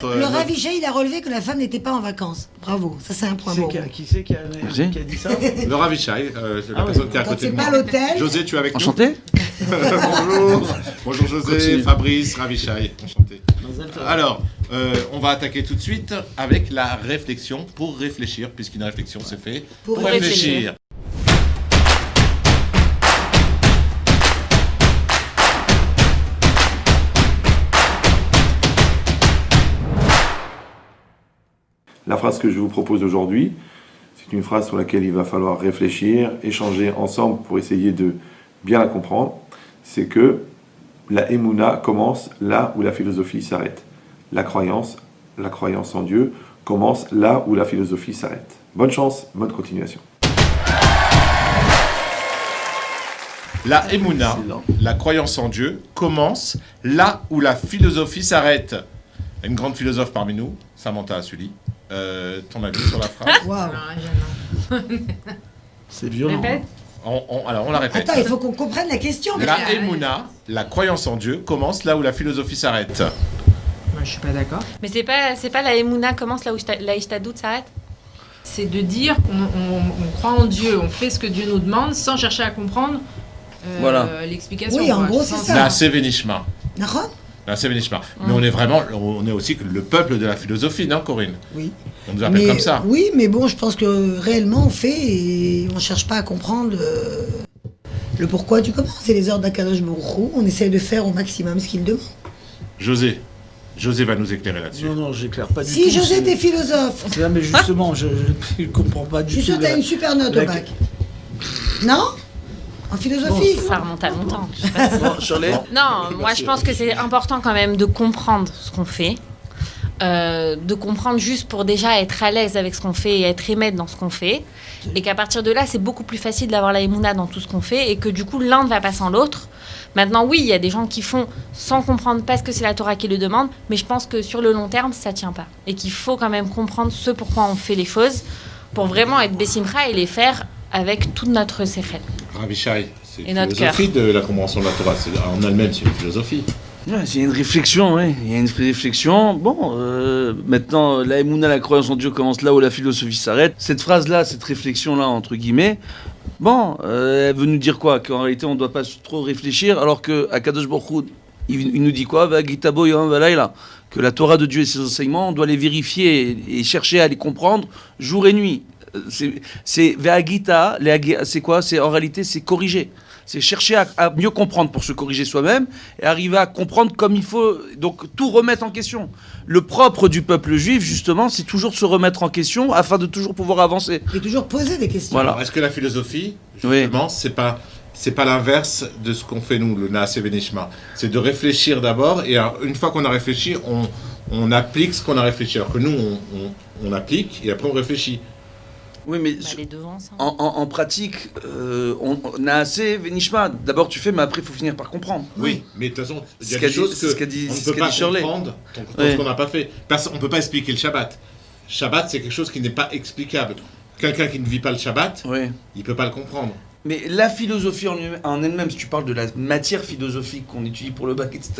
Le Ravisha, il a relevé que la femme n'était pas en vacances. Bravo, ça c'est un point bon. Qui c'est qui a dit ça? Le Ravishai, la personne qui est à Quand côté c'est de pas moi. l'hôtel. José, tu es avec Enchanté. nous? Bonjour José, Continue. Fabrice, Ravishai, enchanté. Alors, on va attaquer tout de suite avec la réflexion pour réfléchir, puisqu'une réflexion c'est fait Pour réfléchir. La phrase que je vous propose aujourd'hui, c'est une phrase sur laquelle il va falloir réfléchir, échanger ensemble pour essayer de bien la comprendre. C'est que la Emouna commence là où la philosophie s'arrête. La croyance en Dieu commence là où la philosophie s'arrête. Bonne chance, bonne continuation. La Emouna, la croyance en Dieu, commence là où la philosophie s'arrête. Une grande philosophe parmi nous, Samantha Assuli. Ton avis sur la phrase? Waouh. C'est violent. Répète. Alors, on la répète. Attends, il faut qu'on comprenne la question. La Emouna, la croyance en Dieu, commence là où la philosophie s'arrête. Moi, je suis pas d'accord. Mais c'est pas la Emouna commence là où la Ishtadout s'arrête? C'est de dire qu'on croit en Dieu, on fait ce que Dieu nous demande sans chercher à comprendre l'explication. Oui, en quoi. gros, c'est Sans- ça. La Sévénishma. D'accord. La Sévénishma. Mais on est aussi le peuple de la philosophie, non Corinne? Oui. On nous appelle comme ça. Oui, mais bon, je pense que réellement on fait et on cherche pas à comprendre le pourquoi du comment. C'est les ordres d'Akadosh Baruch Hu. On essaie de faire au maximum ce qu'il demande. José va nous éclairer là-dessus. Non, j'éclaire pas du tout. Si José, t'es philosophe, C'est là, mais justement, je comprends pas je du suis tout. sûr que t'as une super note au bac. Non? En philosophie? Ça remonte à longtemps. Bon, Shirley. Non, moi je pense que c'est important quand même de comprendre ce qu'on fait. De comprendre juste pour déjà être à l'aise avec ce qu'on fait et être émettre dans ce qu'on fait. Et qu'à partir de là, c'est beaucoup plus facile d'avoir la émouna dans tout ce qu'on fait et que du coup, l'un ne va pas sans l'autre. Maintenant, oui, il y a des gens qui font sans comprendre parce que c'est la Torah qui le demande, mais je pense que sur le long terme, ça tient pas. Et qu'il faut quand même comprendre ce pourquoi on fait les choses pour vraiment être Bessimcha et les faire avec toute notre séchel. Ravishai, c'est Et une notre philosophie de la compréhension de la Torah. En elle-même, c'est une philosophie. Ouais, il y a une réflexion, oui. Il y a une réflexion. Bon, maintenant, la Emouna, la croyance en Dieu commence là où la philosophie s'arrête. Cette phrase-là, cette réflexion-là, entre guillemets, bon, elle veut nous dire quoi? Qu'en réalité, on ne doit pas trop réfléchir, alors qu'à Kadosh Baruch Hu, il nous dit quoi? Vagitabo Yom Valayla. Que la Torah de Dieu et ses enseignements, on doit les vérifier et chercher à les comprendre jour et nuit. C'est Vagita, c'est quoi? C'est en réalité, c'est corriger. C'est chercher à mieux comprendre pour se corriger soi-même et arriver à comprendre comme il faut, donc tout remettre en question. Le propre du peuple juif, justement, c'est toujours se remettre en question afin de toujours pouvoir avancer. Et toujours poser des questions. Voilà. Alors, est-ce que la philosophie, Oui. justement, c'est pas l'inverse de ce qu'on fait nous, le Naaseh Benishma? C'est de réfléchir d'abord, et une fois qu'on a réfléchi, on applique ce qu'on a réfléchi. Alors que nous, on applique, et après on réfléchit. Oui, mais Les deux ensemble. en pratique, on a assez Venishma. D'abord tu fais, mais après il faut finir par comprendre. Oui, mais de toute façon, il y a Ce des qu'a choses dit- c'est ce qu'a qu'on dit- ne c'est ce peut qu'a pas dit Shirley. comprendre dans Oui. ce qu'on n'a pas fait. On ne peut pas expliquer le Shabbat. Shabbat, c'est quelque chose qui n'est pas explicable. Quelqu'un qui ne vit pas le Shabbat, Oui. il ne peut pas le comprendre. Mais la philosophie en elle-même, si tu parles de la matière philosophique qu'on étudie pour le bac, etc.,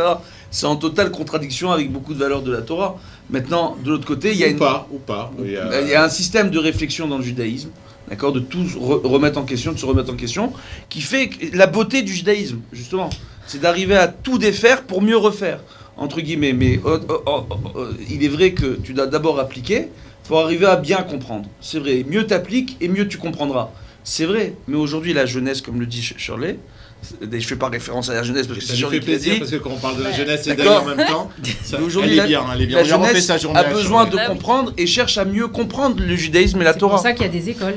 c'est en totale contradiction avec beaucoup de valeurs de la Torah. Maintenant, de l'autre côté, il y a Ou pas. il y a un système de réflexion dans le judaïsme, d'accord, de tout remettre en question, de se remettre en question, qui fait la beauté du judaïsme, justement. C'est d'arriver à tout défaire pour mieux refaire, entre guillemets. Mais il est vrai que tu dois d'abord appliquer pour arriver à bien comprendre. C'est vrai, mieux t'appliques et mieux tu comprendras. C'est vrai, mais aujourd'hui, la jeunesse, comme le dit Shirley, je ne fais pas référence à la jeunesse parce que Ça c'est nous fait Shirley qui l'a plaisir dit. parce que quand on parle de la jeunesse et D'accord. d'elle en même temps, Mais aujourd'hui, elle est bien. la On a refait jeunesse sa journée a à besoin Shirley. de comprendre et cherche à mieux comprendre le judaïsme et la C'est pour Torah. ça qu'il y a des écoles.